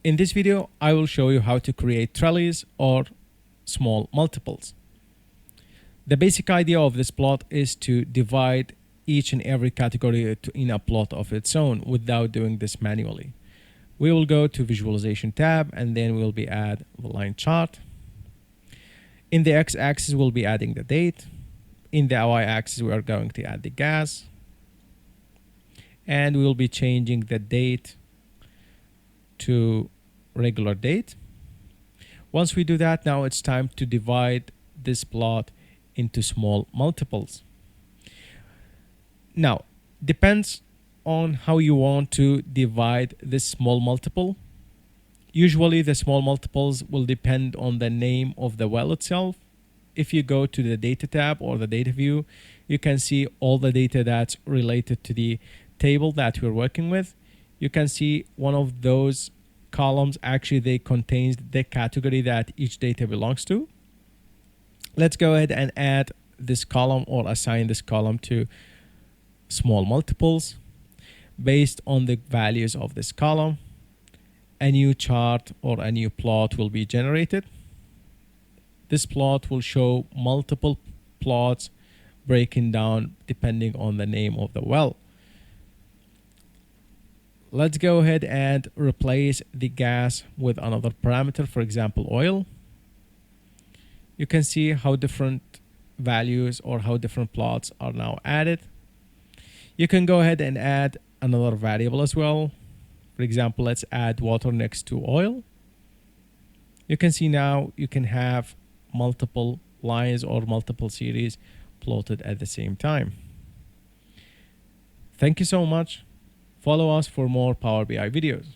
In this video, I will show you how to create trellis or small multiples. The basic idea of this plot is to divide each and every category in a plot of its own without doing this manually. We will go to Visualization tab and then we'll be add the line chart. In the x-axis, we'll be adding the date. In the y-axis, we are going to add the gas. And we will be changing the date to regular date. Once we do that, now it's time to divide this plot into small multiples. Now, depends on how you want to divide this small multiple. Usually the small multiples will depend on the name of the well itself. If you go to the data tab or the data view, you can see all the data that's related to the table that we're working with. You can see one of those columns actually they contains the category that each data belongs to. Let's go ahead and add this column or assign this column to small multiples. Based on the values of this column, a new chart or a new plot will be generated. This plot will show multiple plots breaking down depending on the name of the well. Let's go ahead and replace the gas with another parameter, for example, oil. You can see how different values or how different plots are now added. You can go ahead and add another variable as well. For example, let's add water next to oil. You can see now you can have multiple lines or multiple series plotted at the same time. Thank you so much. Follow us for more Power BI videos.